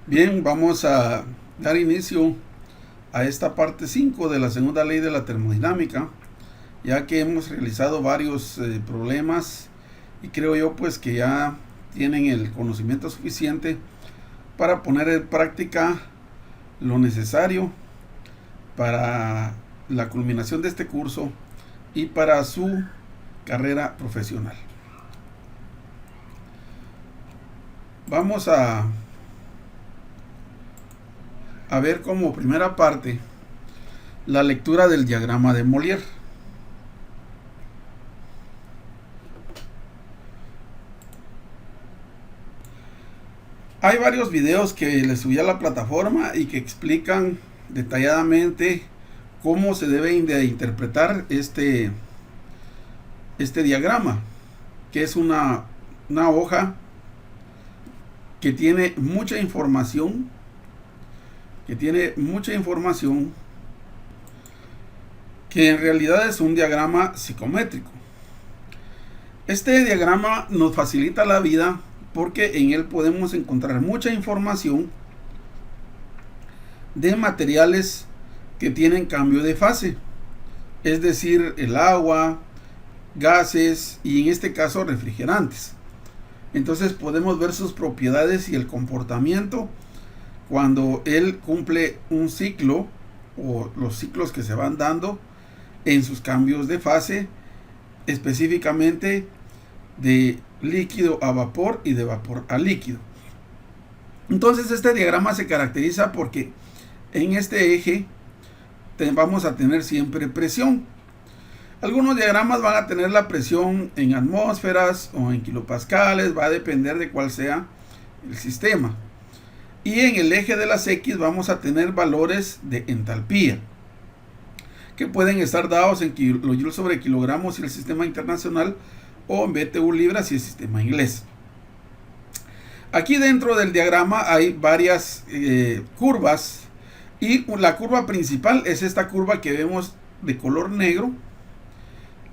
Bien, vamos a dar inicio a esta parte 5 de la segunda ley de la termodinámica, ya que hemos realizado varios problemas y creo yo pues que ya tienen el conocimiento suficiente para poner en práctica lo necesario para la culminación de este curso y para su carrera profesional. Vamos a ver como primera parte la lectura del diagrama de Molière. Hay varios videos que les subí a la plataforma y que explican detalladamente cómo se debe de interpretar este diagrama, que es una hoja que tiene mucha información, que en realidad es un diagrama psicométrico. Este diagrama nos facilita la vida porque en él podemos encontrar mucha información de materiales que tienen cambio de fase, es decir, el agua, gases y en este caso refrigerantes. Entonces podemos ver sus propiedades y el comportamiento cuando él cumple un ciclo o los ciclos que se van dando en sus cambios de fase, específicamente de líquido a vapor y de vapor a líquido. Entonces este diagrama se caracteriza porque en este eje vamos a tener siempre presión. Algunos diagramas van a tener la presión en atmósferas o en kilopascales, va a depender de cuál sea el sistema. Y en el eje de las X vamos a tener valores de entalpía, que pueden estar dados en kilojoules sobre kilogramos si el sistema internacional o en BTU libras si el sistema inglés. Aquí dentro del diagrama hay varias curvas y la curva principal es esta curva que vemos de color negro,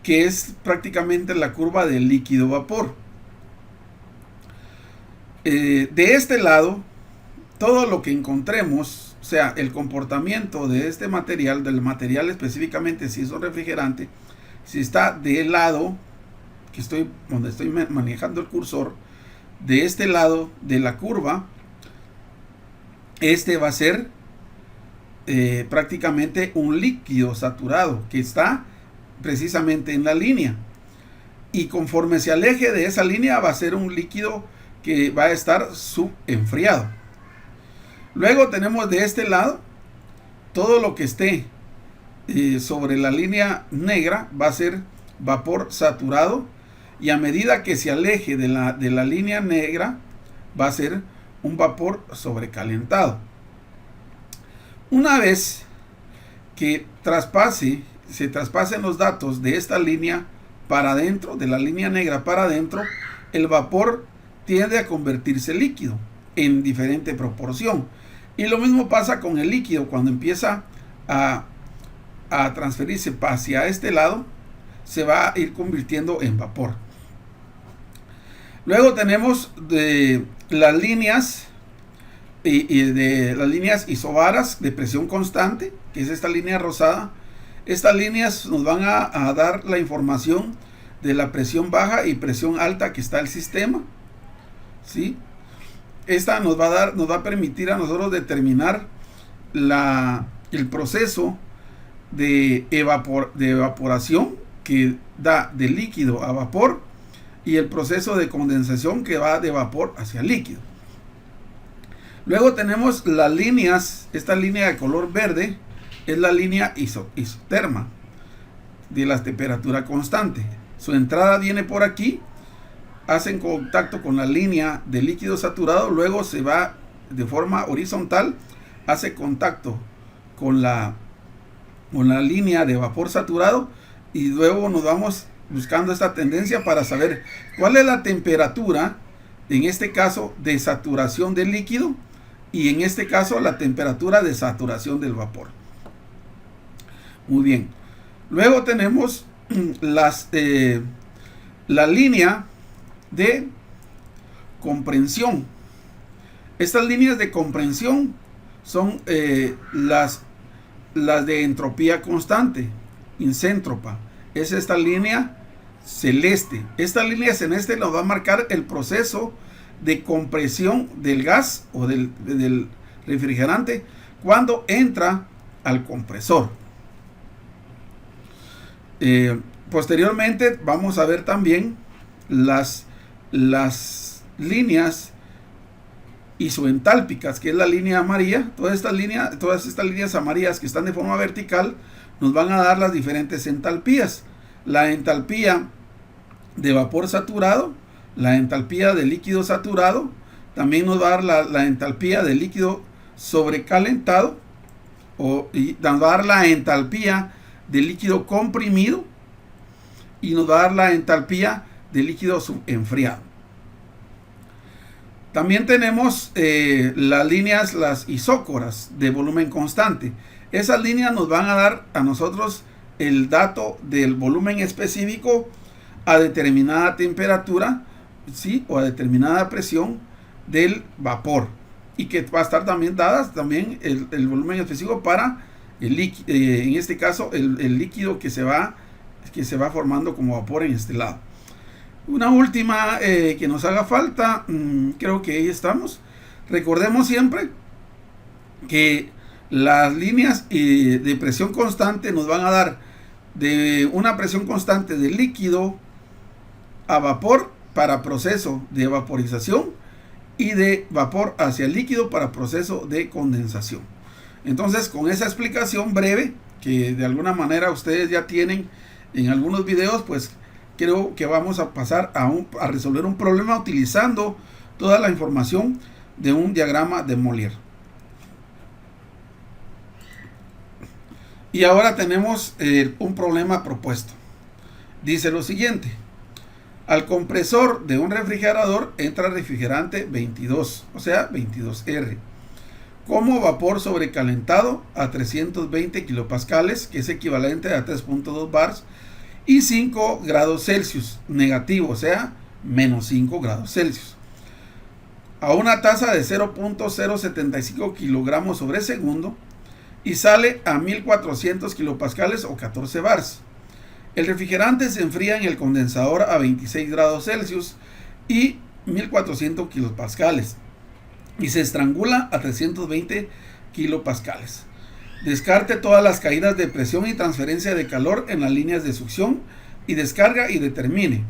que es prácticamente la curva del líquido vapor. De este lado, todo lo que encontremos, o sea, el comportamiento de este material, del material específicamente si es un refrigerante, si está del lado donde estoy manejando el cursor, de este lado de la curva, este va a ser prácticamente un líquido saturado que está precisamente en la línea, y conforme se aleje de esa línea va a ser un líquido que va a estar subenfriado. Luego tenemos de este lado todo lo que esté sobre la línea negra va a ser vapor saturado, y a medida que se aleje de la línea negra va a ser un vapor sobrecalentado. Una vez que se traspasen los datos de esta línea para adentro, de la línea negra para adentro, el vapor tiende a convertirse en líquido en diferente proporción. Y lo mismo pasa con el líquido. Cuando empieza a transferirse hacia este lado, se va a ir convirtiendo en vapor. Luego tenemos de las líneas de las líneas isobaras de presión constante, que es esta línea rosada. Estas líneas nos van a dar la información de la presión baja y presión alta que está el sistema, ¿sí? Esta nos va a permitir a nosotros determinar el proceso de evaporación que da de líquido a vapor, y el proceso de condensación que va de vapor hacia líquido. Luego tenemos las líneas. Esta línea de color verde es la línea isoterma de la temperatura constante. Su entrada viene por aquí, hacen contacto con la línea de líquido saturado, luego se va de forma horizontal, hace contacto con la línea de vapor saturado, y luego nos vamos buscando esta tendencia para saber cuál es la temperatura, en este caso de saturación del líquido, y en este caso la temperatura de saturación del vapor. Muy bien. Luego tenemos la línea de comprensión. Estas líneas de comprensión son las de entropía constante, incéntropa. Es esta línea celeste. Esta línea celeste nos va a marcar el proceso de compresión del gas o del refrigerante cuando entra al compresor. Posteriormente vamos a ver también las líneas isoentálpicas, que es la línea amarilla. Todas estas líneas amarillas que están de forma vertical nos van a dar las diferentes entalpías. La entalpía de vapor saturado, la entalpía de líquido saturado, también nos va a dar la entalpía de líquido sobrecalentado, y nos va a dar la entalpía de líquido comprimido, y nos va a dar la entalpía de líquido subenfriado. También tenemos las líneas, las isócoras de volumen constante. Esas líneas nos van a dar a nosotros el dato del volumen específico a determinada temperatura, ¿sí? O a determinada presión del vapor, y que va a estar también dadas también el volumen específico para el líquido, en este caso el líquido que se va formando como vapor en este lado. Una última que nos haga falta, creo que ahí estamos. Recordemos siempre que las líneas de presión constante nos van a dar de una presión constante de líquido a vapor para proceso de vaporización, y de vapor hacia líquido para proceso de condensación. Entonces, con esa explicación breve que de alguna manera ustedes ya tienen en algunos videos, pues creo que vamos a pasar a resolver un problema utilizando toda la información de un diagrama de Mollier. Y ahora tenemos un problema propuesto. Dice lo siguiente: al compresor de un refrigerador entra refrigerante 22, o sea 22R, como vapor sobrecalentado a 320 kilopascales, que es equivalente a 3.2 bars, y 5 grados Celsius, negativo, o sea menos 5 grados Celsius, a una tasa de 0.075 kilogramos sobre segundo, y sale a 1400 kilopascales o 14 bars. El refrigerante se enfría en el condensador a 26 grados Celsius y 1400 kilopascales, y se estrangula a 320 kilopascales. Descarte todas las caídas de presión y transferencia de calor en las líneas de succión y descarga, y determine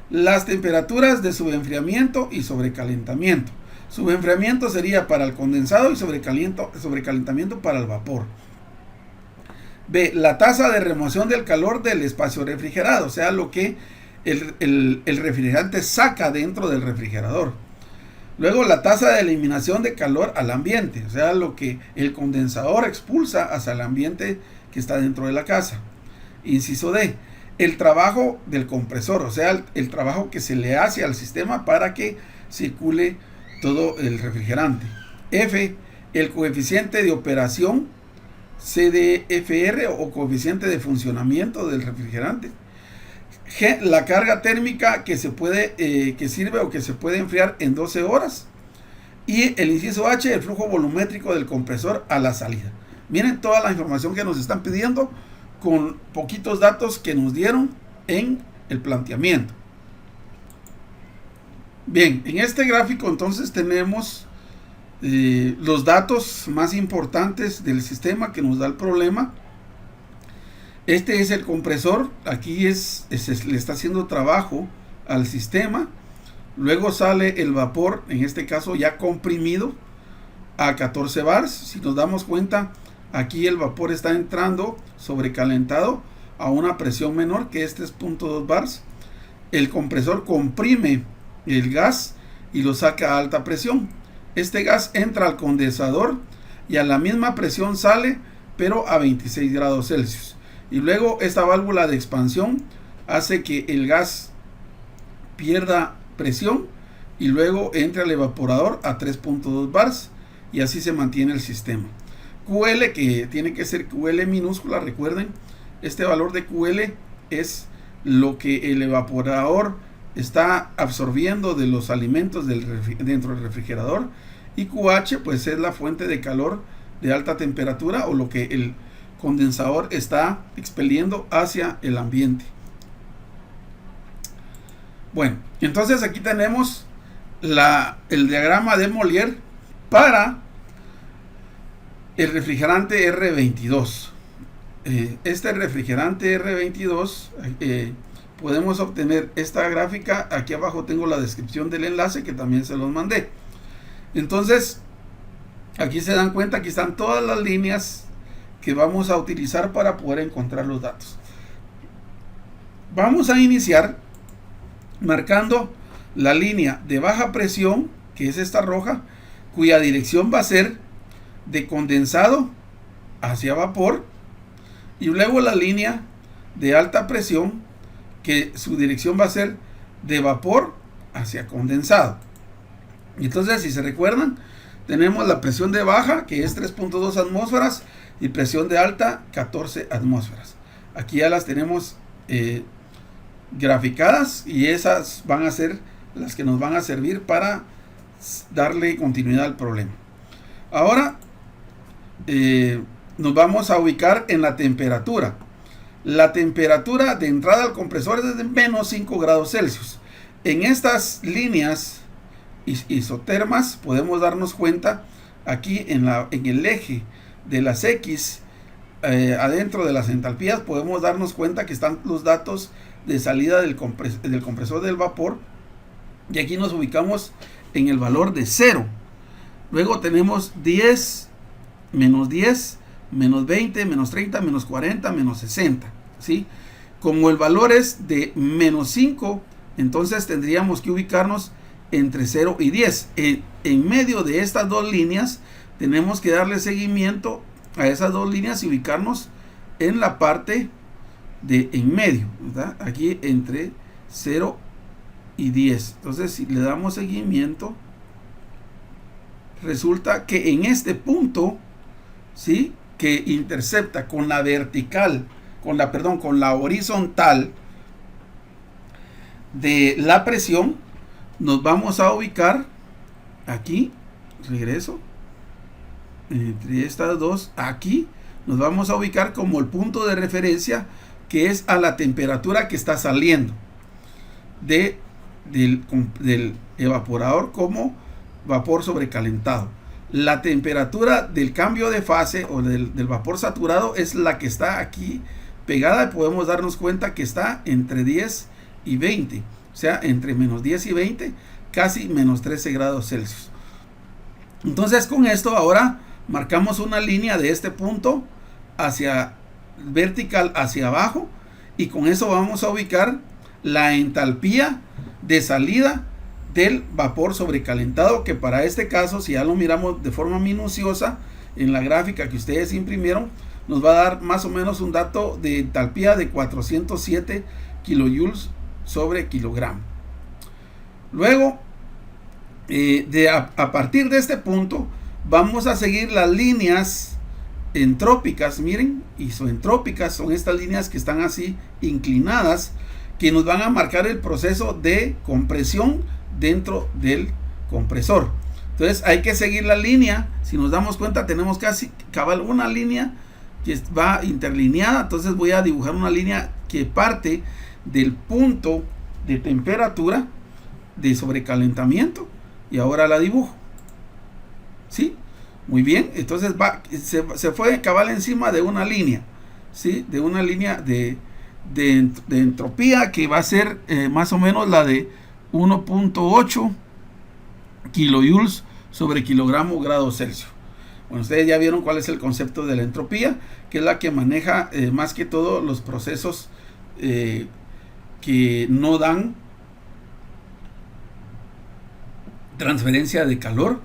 las temperaturas de subenfriamiento y sobrecalentamiento. Subenfriamiento sería para el condensado y sobrecalentamiento para el vapor. B, la tasa de remoción del calor del espacio refrigerado, o sea, lo que el refrigerante saca dentro del refrigerador. Luego, la tasa de eliminación de calor al ambiente, o sea, lo que el condensador expulsa hacia el ambiente que está dentro de la casa. Inciso D, el trabajo del compresor, o sea, el trabajo que se le hace al sistema para que circule todo el refrigerante. F, el coeficiente de operación CDFR o coeficiente de funcionamiento del refrigerante. G, la carga térmica que sirve o que se puede enfriar en 12 horas. Y el inciso H, el flujo volumétrico del compresor a la salida. Miren toda la información que nos están pidiendo con poquitos datos que nos dieron en el planteamiento. Bien, en este gráfico entonces tenemos los datos más importantes del sistema que nos da el problema. Este es el compresor, aquí le está haciendo trabajo al sistema. Luego sale el vapor, en este caso ya comprimido a 14 bars. Si nos damos cuenta, aquí el vapor está entrando sobrecalentado a una presión menor, que es 3.2 bars. El compresor comprime el gas y lo saca a alta presión. Este gas entra al condensador y a la misma presión sale, pero a 26 grados Celsius. Y luego esta válvula de expansión hace que el gas pierda presión y luego entra al evaporador a 3.2 bars, y así se mantiene el sistema. QL, que tiene que ser QL minúscula, recuerden, este valor de QL es lo que el evaporador está absorbiendo de los alimentos dentro del refrigerador, y QH pues es la fuente de calor de alta temperatura o lo que el condensador está expeliendo hacia el ambiente. Bueno, entonces aquí tenemos el diagrama de Mollier para el refrigerante R22. Este refrigerante R22 podemos obtener esta gráfica. Aquí abajo tengo la descripción del enlace que también se los mandé. Entonces aquí se dan cuenta, aquí están todas las líneas que vamos a utilizar para poder encontrar los datos. Vamos a iniciar marcando la línea de baja presión, que es esta roja, cuya dirección va a ser de condensado hacia vapor, y luego la línea de alta presión, que su dirección va a ser de vapor hacia condensado. Y entonces, si se recuerdan, tenemos la presión de baja, que es 3.2 atmósferas, y presión de alta, 14 atmósferas. Aquí ya las tenemos graficadas, y esas van a ser las que nos van a servir para darle continuidad al problema. Ahora nos vamos a ubicar en la temperatura. La temperatura de entrada al compresor es de menos 5 grados Celsius. En estas líneas isotermas podemos darnos cuenta aquí en el eje de las X, adentro de las entalpías, podemos darnos cuenta que están los datos de salida del compresor del vapor, y aquí nos ubicamos en el valor de 0. Luego tenemos 10, menos 10, menos 20, menos 30, menos 40, menos 60, ¿sí? Como el valor es de menos 5, entonces tendríamos que ubicarnos entre 0 y 10. En medio de estas dos líneas tenemos que darle seguimiento a esas dos líneas y ubicarnos en la parte de en medio, ¿verdad? Aquí entre 0 y 10. Entonces, si le damos seguimiento, resulta que en este punto, ¿sí?, que intercepta con la vertical, con la horizontal de la presión, nos vamos a ubicar aquí, regreso, entre estas dos, aquí nos vamos a ubicar como el punto de referencia, que es a la temperatura que está saliendo del evaporador como vapor sobrecalentado. La temperatura del cambio de fase o del vapor saturado es la que está aquí pegada, y podemos darnos cuenta que está entre 10 y 20, o sea, entre menos 10 y 20, casi menos 13 grados Celsius. Entonces, con esto ahora marcamos una línea de este punto hacia vertical hacia abajo, y con eso vamos a ubicar la entalpía de salida del vapor sobrecalentado, que para este caso, si ya lo miramos de forma minuciosa en la gráfica que ustedes imprimieron, nos va a dar más o menos un dato de entalpía de 407 kilojoules sobre kilogramo. Luego, a partir de este punto, vamos a seguir las líneas entrópicas. Miren, isoentrópicas son estas líneas que están así inclinadas, que nos van a marcar el proceso de compresión dentro del compresor. Entonces hay que seguir la línea. Si nos damos cuenta, tenemos casi cabal una línea que va interlineada. Entonces voy a dibujar una línea que parte del punto de temperatura de sobrecalentamiento, y ahora la dibujo. ¿Sí? Muy bien. Entonces se fue cabal encima de una línea, ¿sí?, de una línea de entropía, que va a ser más o menos la de 1.8 kilojoules sobre kilogramo grados Celsius. Bueno, ustedes ya vieron cuál es el concepto de la entropía, que es la que maneja más que todo los procesos que no dan transferencia de calor,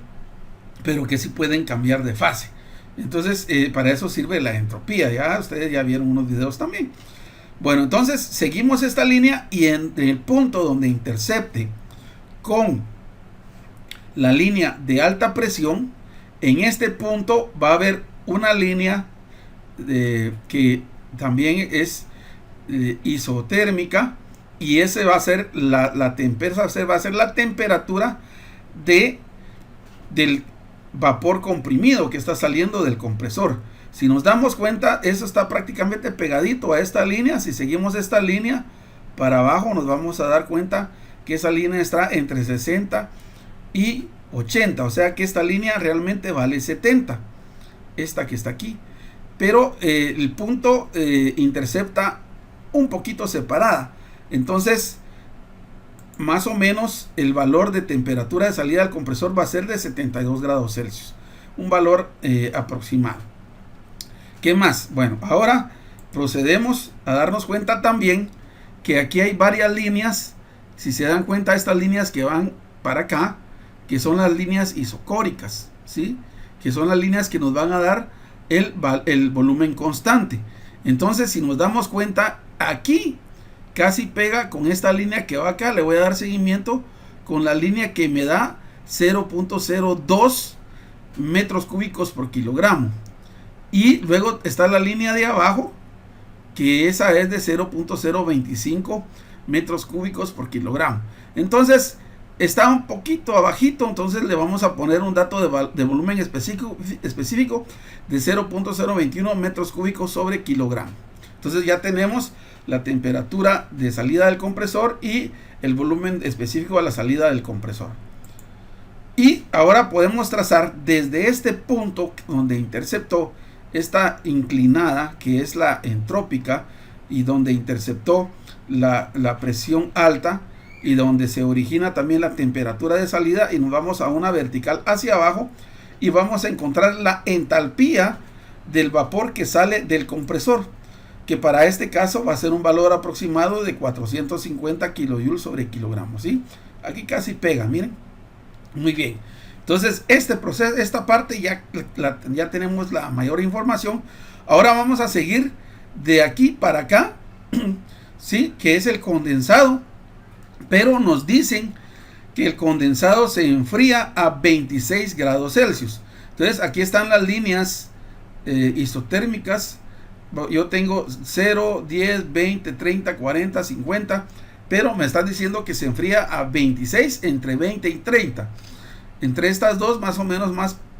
pero que sí pueden cambiar de fase. Entonces, para eso sirve la entropía. Ya ustedes ya vieron unos videos también. Bueno, entonces seguimos esta línea, y en el punto donde intercepte con la línea de alta presión, en este punto va a haber una línea que también es isotérmica, y ese va a ser la temperatura vapor comprimido que está saliendo del compresor. Si nos damos cuenta, eso está prácticamente pegadito a esta línea. Si seguimos esta línea para abajo, nos vamos a dar cuenta que esa línea está entre 60 y 80. O sea que esta línea realmente vale 70. Esta que está aquí. Pero el punto intercepta un poquito separada. Entonces, más o menos el valor de temperatura de salida del compresor va a ser de 72 grados Celsius. Un valor aproximado. ¿Qué más? Bueno, ahora procedemos a darnos cuenta también que aquí hay varias líneas. Si se dan cuenta, estas líneas que van para acá, que son las líneas isocóricas, ¿sí? Que son las líneas que nos van a dar el volumen constante. Entonces, si nos damos cuenta, aquí casi pega con esta línea que va acá. Le voy a dar seguimiento con la línea que me da 0.02 metros cúbicos por kilogramo. Y luego está la línea de abajo, que esa es de 0.025 metros cúbicos por kilogramo. Entonces está un poquito abajito, entonces le vamos a poner un dato de volumen específico de 0.021 metros cúbicos sobre kilogramo. Entonces ya tenemos la temperatura de salida del compresor y el volumen específico a la salida del compresor. Y ahora podemos trazar desde este punto donde interceptó esta inclinada, que es la entrópica, y donde interceptó la presión alta, y donde se origina también la temperatura de salida, y nos vamos a una vertical hacia abajo y vamos a encontrar la entalpía del vapor que sale del compresor, que para este caso va a ser un valor aproximado de 450 kilojoules sobre kilogramo, ¿sí? Aquí casi pega, miren. Muy bien. Entonces, este proceso, esta parte ya tenemos la mayor información. Ahora vamos a seguir de aquí para acá, ¿sí? Que es el condensado. Pero nos dicen que el condensado se enfría a 26 grados Celsius. Entonces, aquí están las líneas isotérmicas. Yo tengo 0, 10, 20, 30, 40, 50. Pero me están diciendo que se enfría a 26, entre 20 y 30. Entre estas dos, más o menos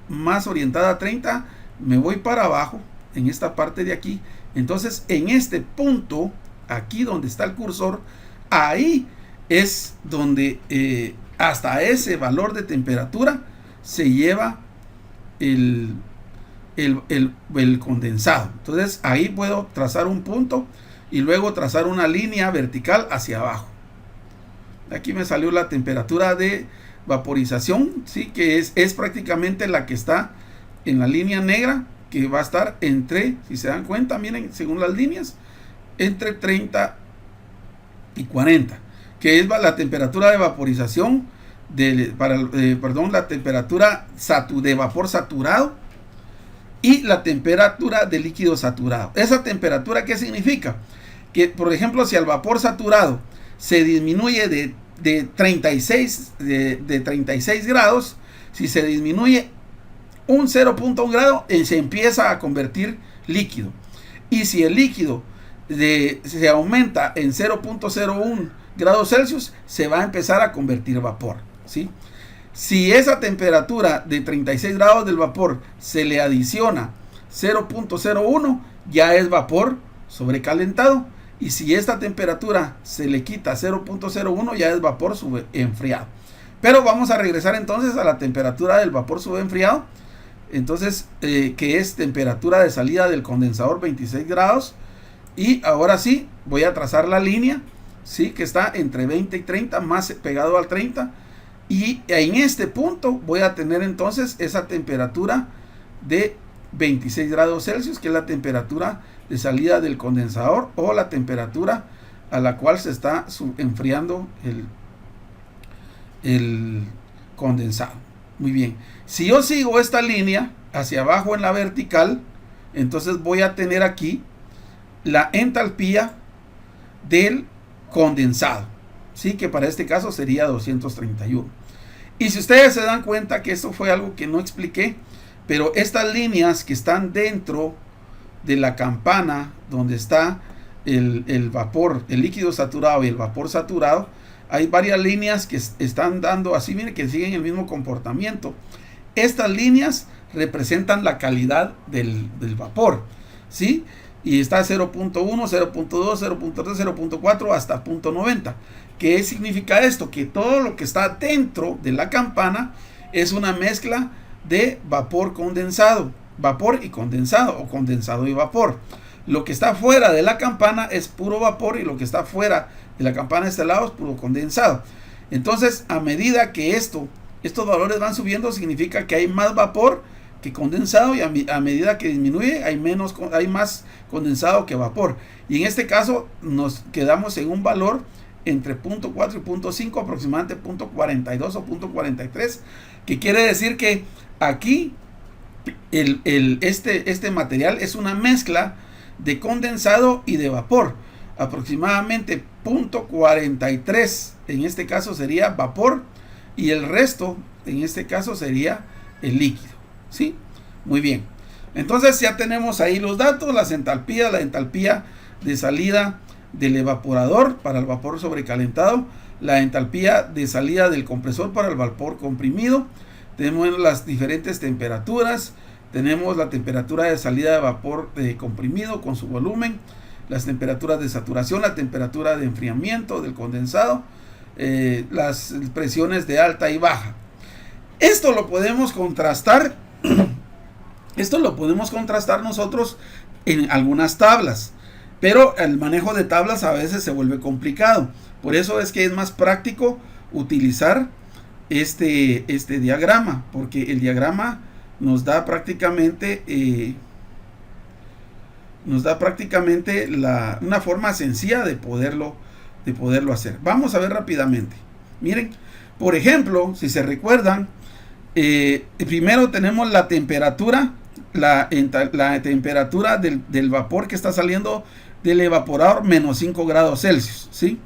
más orientada a 30, me voy para abajo, en esta parte de aquí. Entonces, en este punto, aquí donde está el cursor, ahí es donde hasta ese valor de temperatura se lleva el condensado. Entonces, ahí puedo trazar un punto y luego trazar una línea vertical hacia abajo. Aquí me salió la temperatura de vaporización, ¿sí? Que es prácticamente la que está en la línea negra, que va a estar entre, si se dan cuenta, miren, según las líneas, entre 30 y 40, que es la temperatura de vaporización la temperatura de vapor saturado y la temperatura de líquido saturado. Esa temperatura, ¿qué significa? Que, por ejemplo, si el vapor saturado se disminuye de 36 grados, si se disminuye un 0.1 grado, se empieza a convertir líquido. Y si el líquido se aumenta en 0.01 grados Celsius, se va a empezar a convertir vapor, ¿sí? Si esa temperatura de 36 grados del vapor se le adiciona 0.01, ya es vapor sobrecalentado. Y si esta temperatura se le quita 0.01, ya es vapor subenfriado. Pero vamos a regresar entonces a la temperatura del vapor subenfriado. Entonces, que es temperatura de salida del condensador 26 grados. Y ahora sí, voy a trazar la línea, ¿sí? Que está entre 20 y 30, más pegado al 30. Y en este punto voy a tener entonces esa temperatura de 26 grados Celsius, que es la temperatura de salida del condensador, o la temperatura a la cual se está enfriando el condensado. Muy bien. Si yo sigo esta línea hacia abajo en la vertical, entonces voy a tener aquí la entalpía del condensado, ¿sí? Que para este caso sería 231. Y si ustedes se dan cuenta que esto fue algo que no expliqué, pero estas líneas que están dentro de la campana donde está el vapor, el líquido saturado y el vapor saturado, hay varias líneas que están dando así, miren, que siguen el mismo comportamiento. Estas líneas representan la calidad del vapor, ¿sí? Y está 0.1, 0.2, 0.3, 0.4 hasta 0.90. ¿Qué significa esto? Que todo lo que está dentro de la campana es una mezcla de vapor condensado, vapor y condensado, o condensado y vapor. Lo que está fuera de la campana es puro vapor, y lo que está fuera de la campana de este lado es puro condensado. Entonces, a medida que estos valores van subiendo, significa que hay más vapor que condensado, y a medida que disminuye hay más condensado que vapor. Y en este caso nos quedamos en un valor entre 0.4 y 0.5, aproximadamente 0.42 o 0.43, que quiere decir que aquí este material es una mezcla de condensado y de vapor. Aproximadamente 0.43 en este caso sería vapor, y el resto en este caso sería el líquido, ¿sí? Muy bien. Entonces ya tenemos ahí los datos, la entalpía de salida del evaporador para el vapor sobrecalentado, la entalpía de salida del compresor para el vapor comprimido. Tenemos las diferentes temperaturas, tenemos la temperatura de salida de vapor comprimido con su volumen, las temperaturas de saturación, la temperatura de enfriamiento del condensado, las presiones de alta y baja. Esto lo podemos contrastar. Esto lo podemos contrastar nosotros en algunas tablas, pero el manejo de tablas a veces se vuelve complicado. Por eso es que es más práctico utilizar este diagrama, porque el diagrama nos da prácticamente una forma sencilla de poderlo hacer. Vamos a ver rápidamente. Miren, por ejemplo, si se recuerdan, primero tenemos la temperatura, la temperatura del vapor que está saliendo del evaporador, menos 5 grados Celsius, ¿sí?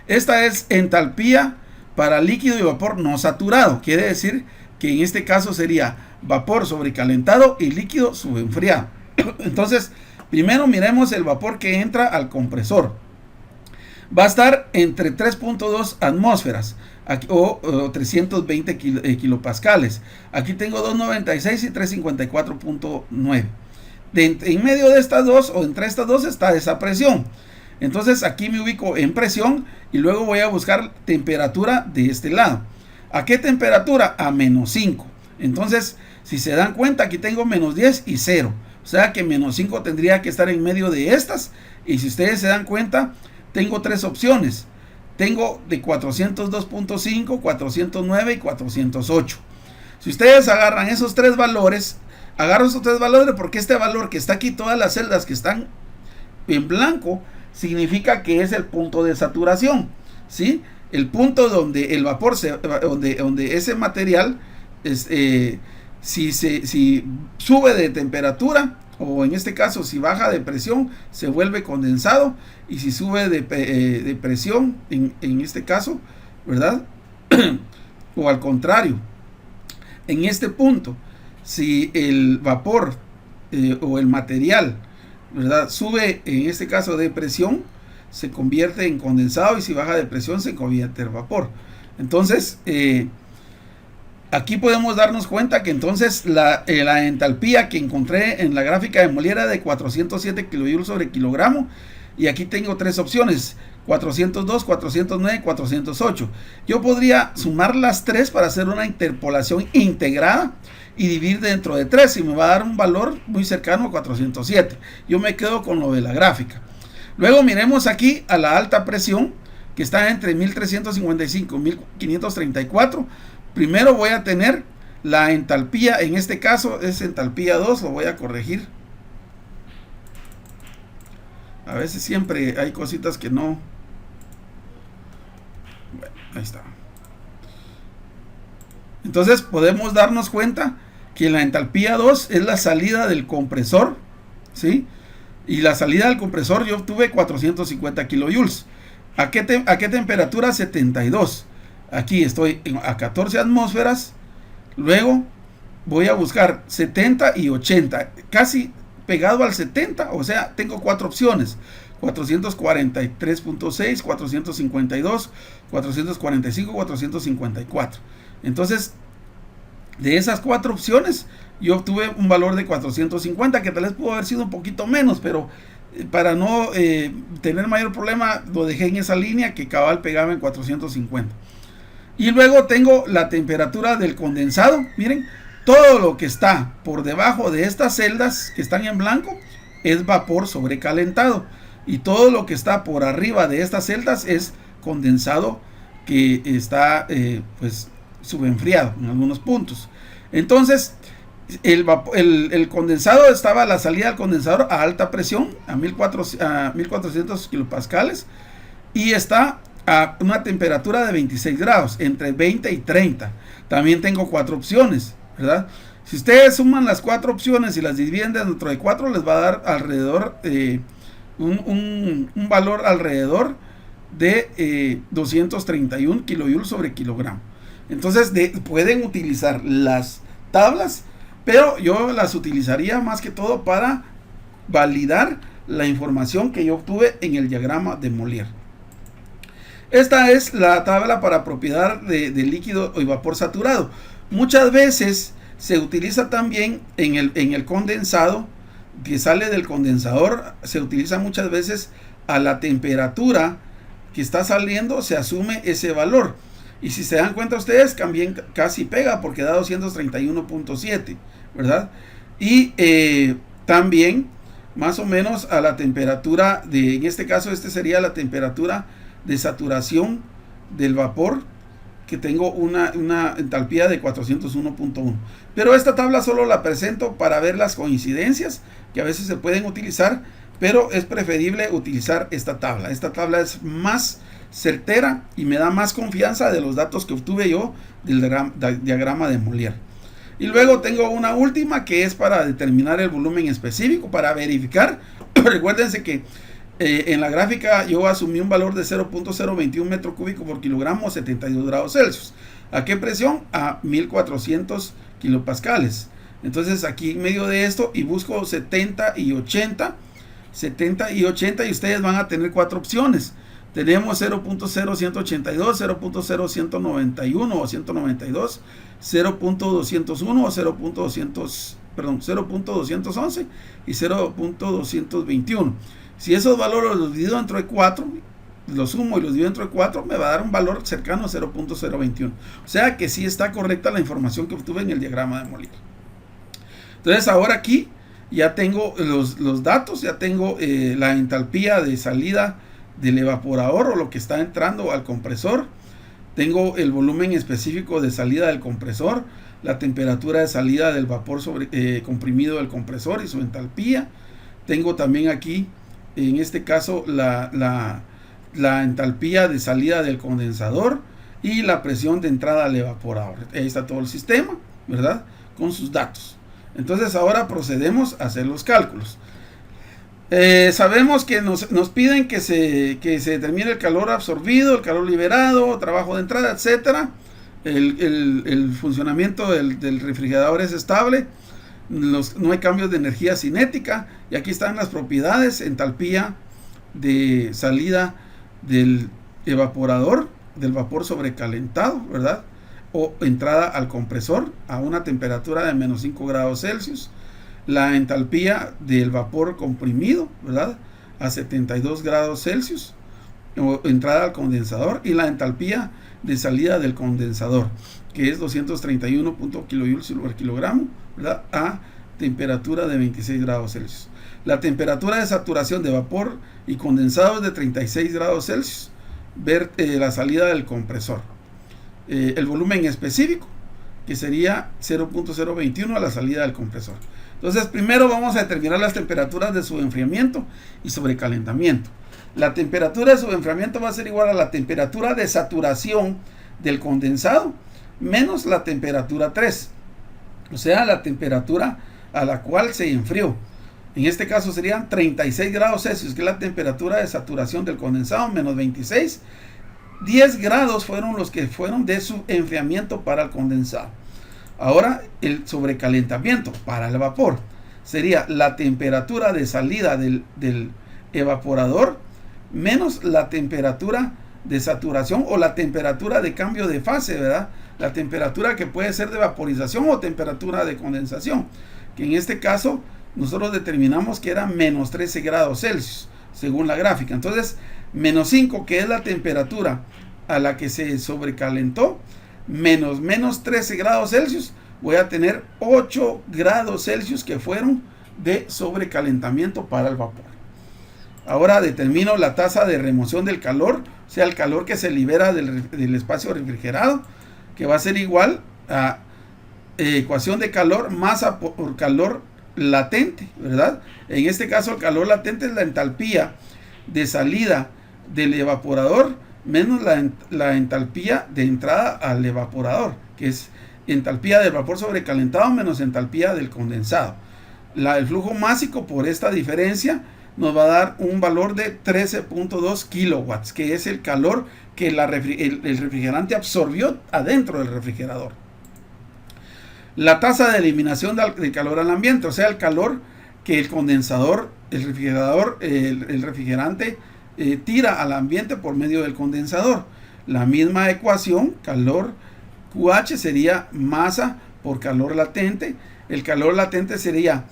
Esta es entalpía para líquido y vapor no saturado. Quiere decir que en este caso sería vapor sobrecalentado y líquido subenfriado. Entonces, primero miremos el vapor que entra al compresor. Va a estar entre 3.2 atmósferas aquí, o 320 kilopascales. Aquí tengo 296 y 354.9. En medio de estas dos, o entre estas dos, está esa presión. Entonces aquí me ubico en presión y luego voy a buscar temperatura de este lado. ¿A qué temperatura? A menos 5. Entonces, si se dan cuenta, aquí tengo menos 10 y 0. O sea que menos 5 tendría que estar en medio de estas. Y si ustedes se dan cuenta, tengo tres opciones. Tengo de 402.5, 409 y 408. Si ustedes agarran esos tres valores, porque este valor que está aquí, todas las celdas que están en blanco, significa que es el punto de saturación, ¿sí? El punto donde el vapor donde ese material si sube de temperatura, o en este caso si baja de presión, se vuelve condensado, y si sube de presión, en este caso, ¿verdad? O al contrario, en este punto, si el vapor o el material, ¿verdad?, sube en este caso de presión, se convierte en condensado, y si baja de presión se convierte en vapor. Entonces aquí podemos darnos cuenta que entonces la entalpía que encontré en la gráfica de Mollier era de 407 kilojoules sobre kilogramo, y aquí tengo tres opciones: 402, 409, 408. Yo podría sumar las tres para hacer una interpolación integrada y dividir dentro de 3, y me va a dar un valor muy cercano a 407. Yo me quedo con lo de la gráfica. Luego miremos aquí a la alta presión, que está entre 1355 y 1534. Primero voy a tener la entalpía, en este caso es entalpía 2, lo voy a corregir. A veces siempre hay cositas que no. Bueno, ahí está. Entonces podemos darnos cuenta que la entalpía 2 es la salida del compresor, ¿sí? Y la salida del compresor yo obtuve 450 kilojoules. ¿A qué temperatura? 72. Aquí estoy a 14 atmósferas. Luego voy a buscar 70 y 80, casi pegado al 70, o sea, tengo cuatro opciones: 443.6, 452, 445, 454. Entonces, De esas 4 opciones, yo obtuve un valor de 450, que tal vez pudo haber sido un poquito menos, pero para no tener mayor problema, lo dejé en esa línea que cabal pegaba en 450. Y luego tengo la temperatura del condensado. Miren, todo lo que está por debajo de estas celdas que están en blanco es vapor sobrecalentado. Y todo lo que está por arriba de estas celdas es condensado que está pues subenfriado en algunos puntos. Entonces el condensado estaba a la salida del condensador a alta presión, a 1400 kilopascales, y está a una temperatura de 26 grados, entre 20 y 30. También tengo 4 opciones, ¿verdad? Si ustedes suman las 4 opciones y las dividen dentro de 4, les va a dar alrededor un valor alrededor de 231 kilojoules sobre kilogramo. Entonces pueden utilizar las tablas, pero yo las utilizaría más que todo para validar la información que yo obtuve en el diagrama de Mollier. Esta es la tabla para propiedad de líquido y vapor saturado. Muchas veces se utiliza también en el condensado, que sale del condensador, se utiliza muchas veces a la temperatura que está saliendo, se asume ese valor. Y si se dan cuenta ustedes, también casi pega porque da 231.7, ¿verdad? Y también más o menos a la temperatura en este caso, sería la temperatura de saturación del vapor, que tengo una entalpía de 401.1. Pero esta tabla solo la presento para ver las coincidencias que a veces se pueden utilizar, pero es preferible utilizar esta tabla. Esta tabla es más certera y me da más confianza de los datos que obtuve yo del diagrama de Mollier. Y luego tengo una última que es para determinar el volumen específico, para verificar. Recuérdense que en la gráfica yo asumí un valor de 0.021 metro cúbico por kilogramo a 72 grados Celsius. ¿A qué presión? A 1400 kilopascales. Entonces aquí en medio de esto y busco 70 y 80 y ustedes van a tener 4 opciones. Tenemos 0.0182, 0.0191 o 192, 0.201 o 0.211 y 0.221. Si esos valores los divido entre 4, los sumo y los divido entre 4, me va a dar un valor cercano a 0.021. O sea que sí está correcta la información que obtuve en el diagrama de Mollier. Entonces ahora aquí ya tengo los datos, ya tengo la entalpía de salida del evaporador o lo que está entrando al compresor. Tengo el volumen específico de salida del compresor, la temperatura de salida del vapor comprimido del compresor y su entalpía. Tengo también aquí, en este caso, la entalpía de salida del condensador y la presión de entrada al evaporador. Ahí está todo el sistema, ¿verdad? Con sus datos. Entonces ahora procedemos a hacer los cálculos. Sabemos que nos piden que se determine el calor absorbido, el calor liberado, trabajo de entrada, etcétera. El funcionamiento del refrigerador es estable. No hay cambios de energía cinética. Y aquí están las propiedades: entalpía de salida del evaporador, del vapor sobrecalentado, ¿verdad? O entrada al compresor a una temperatura de menos 5 grados Celsius. La entalpía del vapor comprimido, ¿verdad? A 72 grados Celsius, o entrada al condensador, y la entalpía de salida del condensador, que es 231 kilojoules por kilogramo, ¿verdad? A temperatura de 26 grados Celsius. La temperatura de saturación de vapor y condensado es de 36 grados Celsius. Ver la salida del compresor. El volumen específico, que sería 0.021 a la salida del compresor. Entonces primero vamos a determinar las temperaturas de subenfriamiento y sobrecalentamiento. La temperatura de subenfriamiento va a ser igual a la temperatura de saturación del condensado menos la temperatura 3, o sea, la temperatura a la cual se enfrió. En este caso serían 36 grados Celsius, que es la temperatura de saturación del condensado, menos 26. 10 grados fueron los que fueron de su enfriamiento para el condensado. Ahora el sobrecalentamiento para el vapor sería la temperatura de salida del evaporador menos la temperatura de saturación o la temperatura de cambio de fase, ¿verdad? la temperatura que puede ser de vaporización o temperatura de condensación, que en este caso nosotros determinamos que era menos 13 grados Celsius según la gráfica. Entonces menos 5, que es la temperatura a la que se sobrecalentó, menos 13 grados Celsius, voy a tener 8 grados Celsius que fueron de sobrecalentamiento para el vapor. Ahora determino la tasa de remoción del calor, o sea, el calor que se libera del espacio refrigerado, que va a ser igual a ecuación de calor masa por calor latente, ¿verdad? En este caso el calor latente es la entalpía de salida del evaporador menos la entalpía de entrada al evaporador, que es entalpía del vapor sobrecalentado menos entalpía del condensado. El flujo másico por esta diferencia nos va a dar un valor de 13.2 kilowatts, que es el calor que el refrigerante absorbió adentro del refrigerador. La tasa de eliminación del calor al ambiente, o sea, el calor que el condensador, el refrigerante tira al ambiente por medio del condensador. La misma ecuación, calor QH sería masa por calor latente. El calor latente sería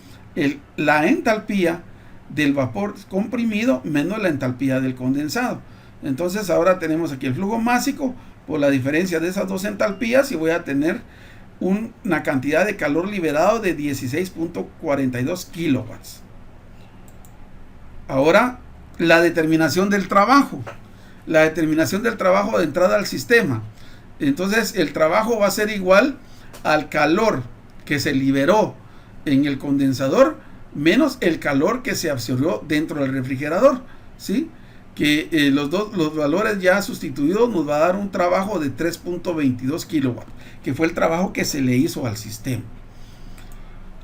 la entalpía del vapor comprimido menos la entalpía del condensado. Entonces ahora tenemos aquí el flujo másico por la diferencia de esas dos entalpías, y voy a tener una cantidad de calor liberado de 16.42 kilowatts. Ahora la determinación del trabajo. La determinación del trabajo de entrada al sistema. Entonces el trabajo va a ser igual al calor que se liberó en el condensador menos el calor que se absorbió dentro del refrigerador, ¿sí? Que los valores ya sustituidos nos va a dar un trabajo de 3.22 kilowatts, que fue el trabajo que se le hizo al sistema.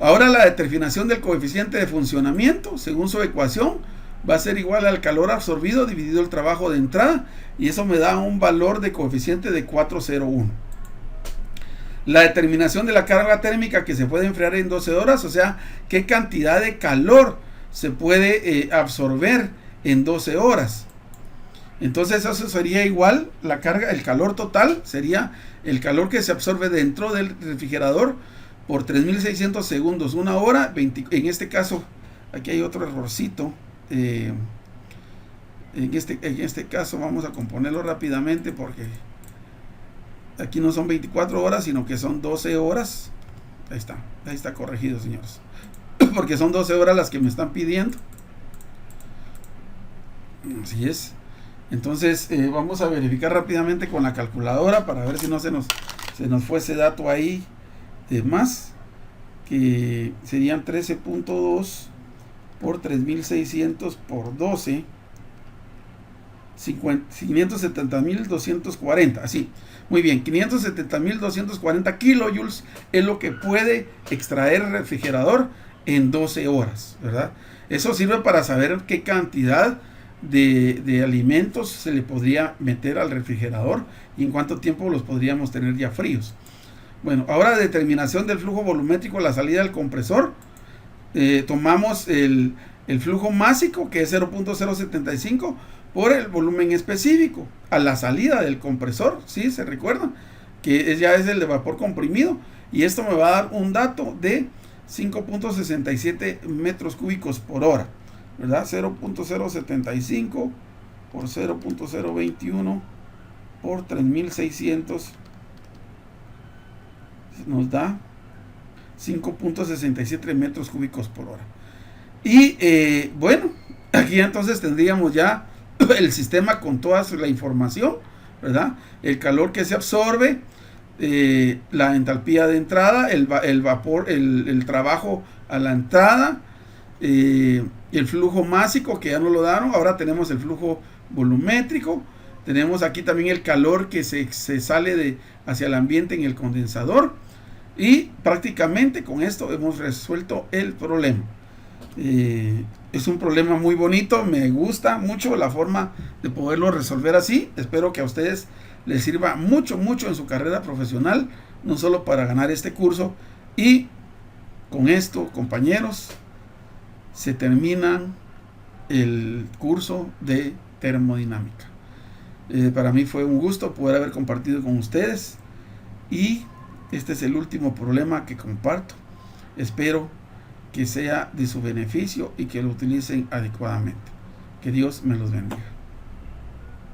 Ahora la determinación del coeficiente de funcionamiento, según su ecuación, va a ser igual al calor absorbido dividido el trabajo de entrada, y eso me da un valor de coeficiente de 401. La determinación de la carga térmica que se puede enfriar en 12 horas, o sea, qué cantidad de calor se puede absorber en 12 horas. Entonces eso sería igual, la carga, el calor total sería el calor que se absorbe dentro del refrigerador por 3600 segundos, una hora, en este caso, aquí hay otro errorcito. En este caso vamos a componerlo rápidamente porque aquí no son 24 horas sino que son 12 horas. Ahí está corregido, señores, porque son 12 horas las que me están pidiendo. Así es. Entonces vamos a verificar rápidamente con la calculadora para ver si no se nos fue ese dato ahí de más, que serían 13.2 por 3600 por 12, 570.240, así, muy bien, 570.240 kilojoules es lo que puede extraer el refrigerador en 12 horas, ¿verdad? Eso sirve para saber qué cantidad de alimentos se le podría meter al refrigerador y en cuánto tiempo los podríamos tener ya fríos. Bueno, ahora determinación del flujo volumétrico a la salida del compresor. Tomamos el flujo másico, que es 0.075 por el volumen específico a la salida del compresor, ¿sí? ¿Se recuerdan? Que ya es el de vapor comprimido, y esto me va a dar un dato de 5.67 metros cúbicos por hora, ¿verdad? 0.075 por 0.021 por 3600 nos da 5.67 metros cúbicos por hora. Y bueno, aquí entonces tendríamos ya el sistema con toda la información, ¿verdad? El calor que se absorbe, la entalpía de entrada, el vapor, el trabajo a la entrada, el flujo másico, que ya nos lo daron. Ahora tenemos el flujo volumétrico, tenemos aquí también el calor que se sale hacia el ambiente en el condensador, y prácticamente con esto hemos resuelto el problema. Es un problema muy bonito, me gusta mucho la forma de poderlo resolver así. Espero que a ustedes les sirva mucho en su carrera profesional, no solo para ganar este curso. Y con esto, compañeros, se termina el curso de termodinámica. Para mí fue un gusto poder haber compartido con ustedes, Y este es el último problema que comparto. Espero que sea de su beneficio y que lo utilicen adecuadamente. Que Dios me los bendiga.